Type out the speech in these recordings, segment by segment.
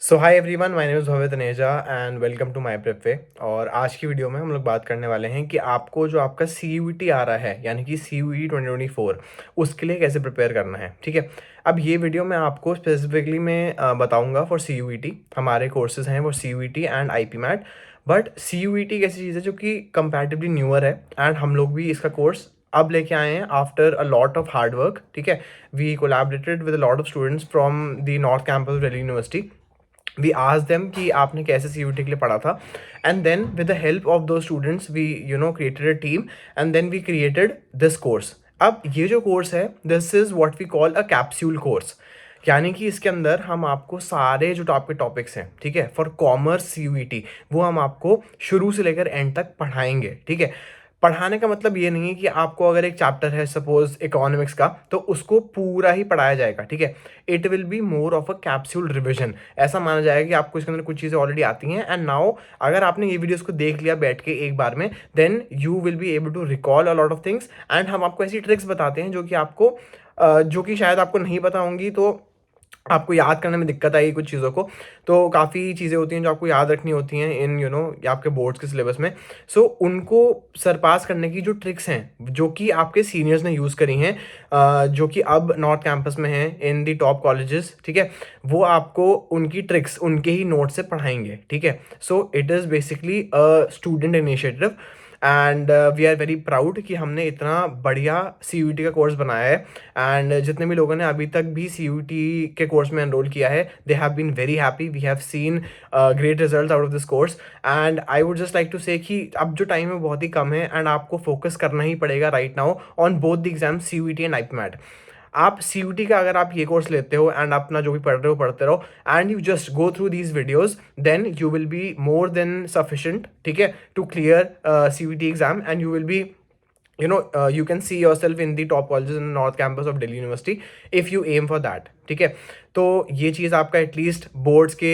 So hi everyone, my name is Bhavya Taneja and welcome to my prep way. और आज की video में हम लोग बात करने वाले हैं कि आपको जो आपका CUET आ रहा है यानी कि CUE 2024 उसके लिए कैसे प्रिपेयर करना है। ठीक है, अब ये वीडियो मैं आपको स्पेसिफिकली मैं बताऊंगा फॉर CUET। हमारे कोर्सेज हैं वो CUET and IP MAT. But CUET एक ऐसी चीज़ है जो कि कंपैरेटिवली न्यूअर है एंड हम लोग भी इसका कोर्स अब लेके आए हैं after a lot of hard work. ठीक है, we collaborated with a lot of students from the north campus of Delhi university. We आज देम कि आपने कैसे CUET के लिए पढ़ा था, and then with the help of दो students we created a team and then we created this course. अब ये जो कोर्स है, this is what we call a capsule course. यानी कि इसके अंदर हम आपको सारे जो आपके टॉपिक्स हैं, ठीक है, फॉर कॉमर्स CUET, वो हम आपको शुरू से लेकर एंड तक पढ़ाएंगे। ठीक है, पढ़ाने का मतलब ये नहीं है कि आपको अगर एक चैप्टर है सपोज इकोनॉमिक्स का, तो उसको पूरा ही पढ़ाया जाएगा। ठीक है, it will be more of a capsule revision. ऐसा माना जाएगा कि आपको इसके अंदर कुछ चीज़ें ऑलरेडी आती हैं एंड नाउ अगर आपने ये वीडियोस को देख लिया बैठ के एक बार में, then you will be able to recall a lot of things. And हम आपको ऐसी ट्रिक्स बताते हैं जो कि आपको जो कि शायद आपको नहीं पता होंगी, तो आपको याद करने में दिक्कत आएगी कुछ चीज़ों को। तो काफ़ी चीज़ें होती हैं जो आपको याद रखनी होती हैं इन आपके बोर्ड्स के सिलेबस में। सो उनको सरपास करने की जो ट्रिक्स हैं जो कि आपके सीनियर्स ने यूज़ करी हैं, जो कि अब नॉर्थ कैंपस में हैं इन दी टॉप कॉलेजेस, ठीक है, वो आपको उनकी ट्रिक्स उनके ही नोट से पढ़ाएंगे। ठीक है, so it is basically a student initiative and we are very proud कि हमने इतना बढ़िया CUET का कोर्स बनाया है। एंड जितने भी लोगों ने अभी तक भी CUET के कोर्स में एनरोल किया है, they have been very happy. We have seen great result out of this course. And I would just like to say कि अब जो टाइम है बहुत ही कम है एंड आपको फोकस करना ही पड़ेगा right now on both the exam CUET and IP MAT. आप CUET का अगर आप ये कोर्स लेते हो एंड अपना जो भी पढ़ रहे हो पढ़ते रहो and you just go through these videos, then you will be more than sufficient, ठीक है, to clear CUET exam and you will be you can see yourself in the top colleges in the north campus of Delhi University if you aim for that। ठीक है, तो ये चीज़ आपका at least boards के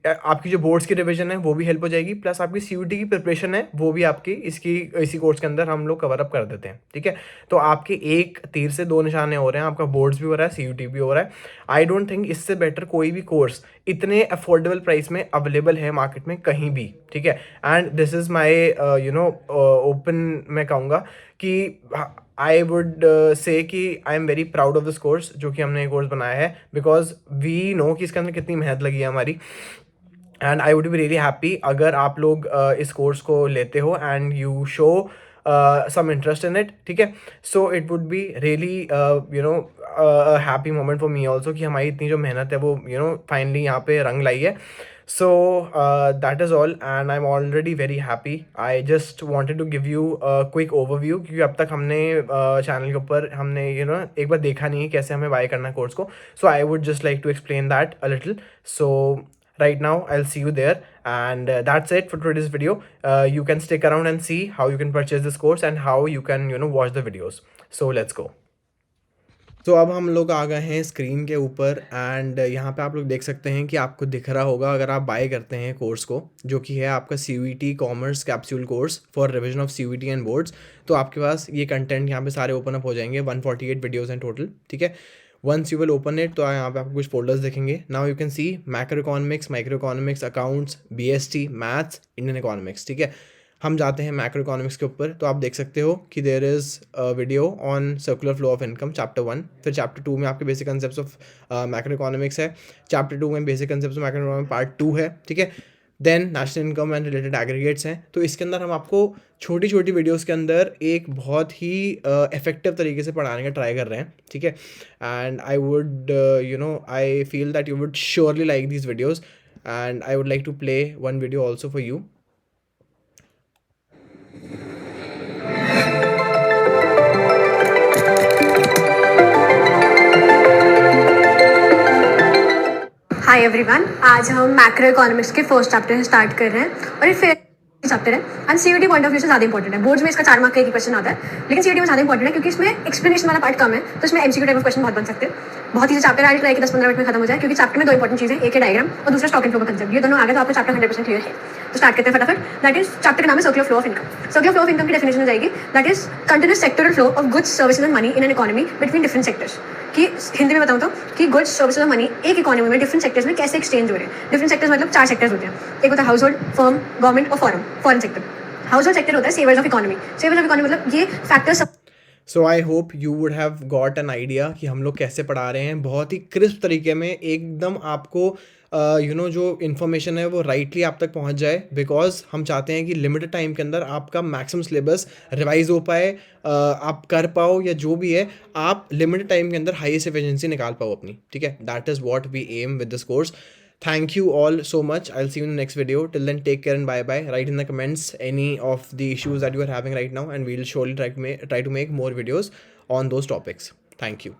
आपकी जो बोर्ड्स की revision है वो भी हेल्प हो जाएगी, प्लस आपकी CUET की प्रिपरेशन है वो भी आपकी इसी कोर्स के अंदर हम लोग कवर अप कर देते हैं। ठीक है, तो आपके एक तीर से दो निशाने हो रहे हैं, आपका बोर्ड्स भी हो रहा है, CUET भी हो रहा है। आई डोंट थिंक इससे बेटर कोई भी कोर्स इतने अफोर्डेबल प्राइस में अवेलेबल है मार्केट में कहीं भी। ठीक है, and this is my open मैं कहूँगा कि आई वुड से कि I am very proud of this course जो कि हमने ये कोर्स बनाया है, बिकॉज वी नो कि इसके अंदर कितनी मेहनत लगी है हमारी। And I would be really happy अगर आप लोग इस कोर्स को लेते हो and you show some interest in it. ठीक है, so it would be really happy moment for me also कि हमारी इतनी जो मेहनत है वो फाइनली यहाँ पे रंग लाई है। So that is all and I'm already very happy. I just wanted to give you a quick overview क्योंकि अब तक हमने चैनल के ऊपर हमने एक बार देखा नहीं है कैसे हमें बाय करना है कोर्स को। So I would just like to explain that a little. So right now I'll see you there and that's it for today's video. You can stick around and see how you can purchase this course and how you can watch the videos. So let's go. तो अब हम लोग आ गए हैं screen के ऊपर and यहाँ पे आप लोग देख सकते हैं कि आपको दिख रहा होगा अगर आप बाय करते हैं कोर्स को, जो कि है आपका CUET commerce capsule course for revision of CUET and boards. तो आपके पास ये कंटेंट यहाँ पे सारे ओपन अप हो जाएंगे, 148 वीडियोज़ हैं टोटल। ठीक है, once you will open it तो यहाँ पे आपको कुछ फोल्डर्स दिखेंगे। Now you can see macro economics, micro economics, accounts, BST, maths, Indian economics. ठीक है, हम जाते हैं मैक्रो इकोनॉमिक्स के ऊपर, तो आप देख सकते हो कि there is video on circular flow of income chapter 1। फिर चैप्टर 2 में आपके basic concepts of macro economics है। चैप्टर 2 में basic concepts of macro economics part 2 है। ठीक है, then national income and related aggregates हैं। तो इसके अंदर हम आपको छोटी छोटी वीडियोस के अंदर एक बहुत ही इफेक्टिव तरीके से पढ़ाने का ट्राई कर रहे हैं। ठीक है, and I would I feel that you would surely like these videos and I would like to play one video also for you. Hi everyone, आज हम मैक्रो इकोनॉमिक्स के फर्स्ट चैप्टर से स्टार्ट कर रहे हैं और ये फेयर चैप्टर है and CUET point of view से ज़्यादा इंपॉर्टेंट है। बोर्ड्स में इसका 4 मार्क का एक क्वेश्चन आता है, लेकिन CUET में ज़्यादा इंपॉर्टेंट है क्योंकि इसमें एक्सप्लेनेशन वाला पार्ट कम है, तो इसमें MCQ टाइप ऑफ क्वेश्चन बहुत बन सकते हैं। बहुत ही चैप्टर आज ट्राई कि 10-15 मिनट में खत्म हो जाए, क्योंकि चैप्टर में 2 इंपॉर्टेंट चीज़ें, एक है डायग्राम और दूसरा स्टॉक एंड फ्लो का कंसेप्ट। ये दोनों आ गए तो आपका चैप्टर 100% क्लियर है। तो स्टार्ट करते हैं फटाफट। दैट इज चैप्टर का नाम है circular flow of income. Circular flow of income की डेफिनेशन हो जाएगी that is continuous sectoral flow of goods, services and money in an economy between different sectors. कि हिंदी में बताऊँ तो कि गुड्स सर्विसेज और मनी एक इकोनॉमी में डिफरेंट सेक्टर्स में कैसे एक्सचेंज हो रहे हैं। डिफरेंट सेक्टर्स मतलब 4 सेक्टर्स होते हैं। एक होता है हाउस होल्ड, फर्म, गवर्नमेंट और foreign sector. House hold sector होता है सेवर्स ऑफ इकोनॉमी। सेवर्स ऑफ इकोनॉमी मतलब ये factors so I hope you would have got an idea कि हम लोग कैसे पढ़ा रहे हैं, बहुत ही क्रिस्प तरीके में, एकदम आपको जो इन्फॉर्मेशन है वो राइटली आप तक पहुंच जाए, बिकॉज हम चाहते हैं कि लिमिटेड टाइम के अंदर आपका मैक्सिमम सिलेबस रिवाइज हो पाए, आप कर पाओ, या जो भी है आप लिमिटेड टाइम के अंदर हाईएस्ट एफिशिएंसी निकाल पाओ अपनी, ठीक है। That is what we aim with this course. Thank you all so much. I'll see you in the next video. Till then, take care and bye bye. Write in the comments any of the issues that you are having right now, and we'll surely try to make more videos on those topics. Thank you.